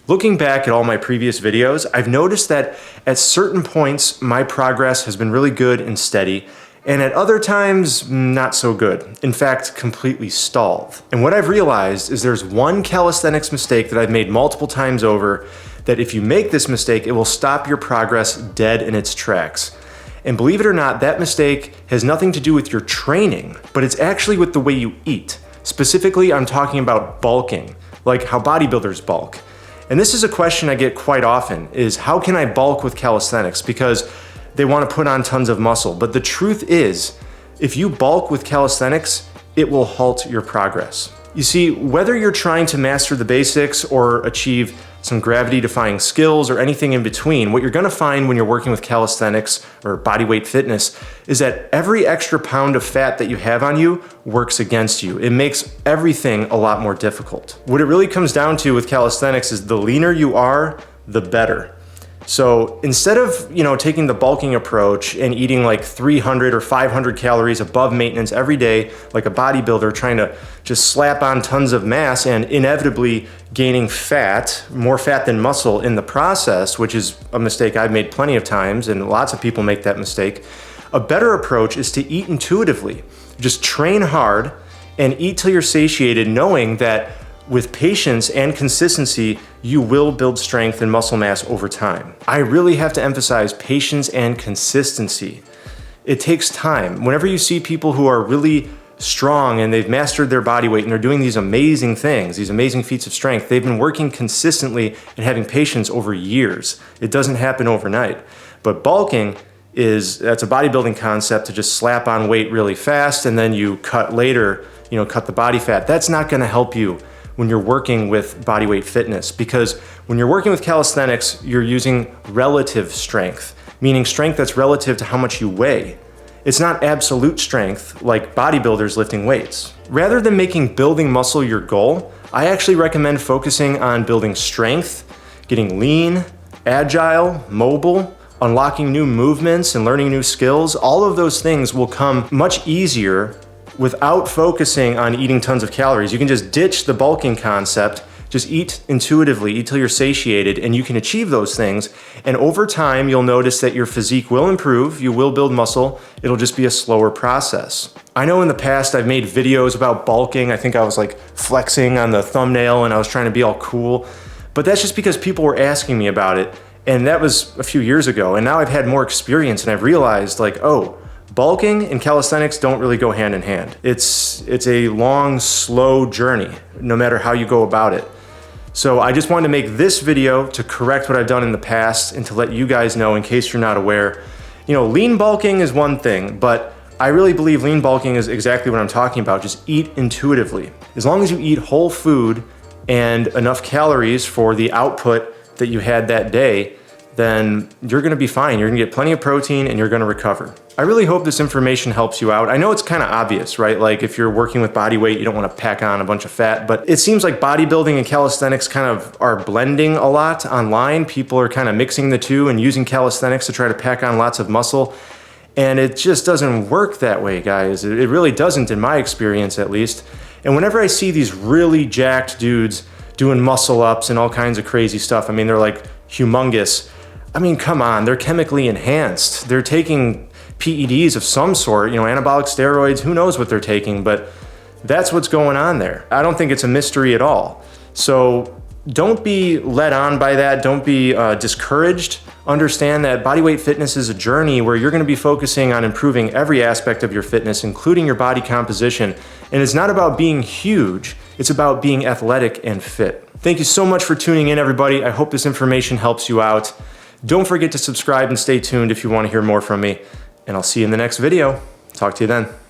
Looking back at all my previous videos, I've noticed that at certain points, my progress has been really good and steady, and at other times, not so good. In fact, completely stalled. And what I've realized is there's one calisthenics mistake that I've made multiple times over, that if you make this mistake, it will stop your progress dead in its tracks. And believe it or not, that mistake has nothing to do with your training, but it's actually with the way you eat. Specifically, I'm talking about bulking, like how bodybuilders bulk. And this is a question I get quite often, is how can I bulk with calisthenics? Because they want to put on tons of muscle. But the truth is, if you bulk with calisthenics, it will halt your progress. You see, whether you're trying to master the basics or achieve some gravity-defying skills or anything in between, what you're gonna find when you're working with calisthenics or bodyweight fitness is that every extra pound of fat that you have on you works against you. It makes everything a lot more difficult. What it really comes down to with calisthenics is the leaner you are, the better. So instead of, taking the bulking approach and eating like 300 or 500 calories above maintenance every day, like a bodybuilder trying to just slap on tons of mass and inevitably gaining fat, more fat than muscle in the process, which is a mistake I've made plenty of times and lots of people make that mistake, a better approach is to eat intuitively. Just train hard and eat till you're satiated, knowing that with patience and consistency, you will build strength and muscle mass over time. I really have to emphasize patience and consistency. It takes time. Whenever you see people who are really strong and they've mastered their body weight and they're doing these amazing things, these amazing feats of strength, they've been working consistently and having patience over years. It doesn't happen overnight. But bulking that's a bodybuilding concept to just slap on weight really fast and then you cut later, cut the body fat. That's not gonna help you when you're working with bodyweight fitness, because when you're working with calisthenics, you're using relative strength, meaning strength that's relative to how much you weigh. It's not absolute strength like bodybuilders lifting weights. Rather than making building muscle your goal, I actually recommend focusing on building strength, getting lean, agile, mobile, unlocking new movements and learning new skills. All of those things will come much easier without focusing on eating tons of calories. You can just ditch the bulking concept, just eat intuitively, eat till you're satiated, and you can achieve those things. And over time, you'll notice that your physique will improve, you will build muscle, it'll just be a slower process. I know in the past I've made videos about bulking. I think I was like flexing on the thumbnail and I was trying to be all cool, but that's just because people were asking me about it. And that was a few years ago. And now I've had more experience and I've realized bulking and calisthenics don't really go hand in hand. It's a long, slow journey, no matter how you go about it. So I just wanted to make this video to correct what I've done in the past and to let you guys know, in case you're not aware. Lean bulking is one thing, but I really believe lean bulking is exactly what I'm talking about. Just eat intuitively. As long as you eat whole food and enough calories for the output that you had that day, then you're gonna be fine. You're gonna get plenty of protein and you're gonna recover. I really hope this information helps you out. I know it's kind of obvious, right? Like if you're working with body weight, you don't want to pack on a bunch of fat, but it seems like bodybuilding and calisthenics kind of are blending a lot online. People are kind of mixing the two and using calisthenics to try to pack on lots of muscle. And it just doesn't work that way, guys. It really doesn't, in my experience at least. And whenever I see these really jacked dudes doing muscle ups and all kinds of crazy stuff, they're like humongous. Come on, they're chemically enhanced. They're taking PEDs of some sort, anabolic steroids, who knows what they're taking, but that's what's going on there. I don't think it's a mystery at all. So don't be led on by that. Don't be discouraged. Understand that bodyweight fitness is a journey where you're gonna be focusing on improving every aspect of your fitness, including your body composition. And it's not about being huge, it's about being athletic and fit. Thank you so much for tuning in, everybody. I hope this information helps you out. Don't forget to subscribe and stay tuned if you want to hear more from me. And I'll see you in the next video. Talk to you then.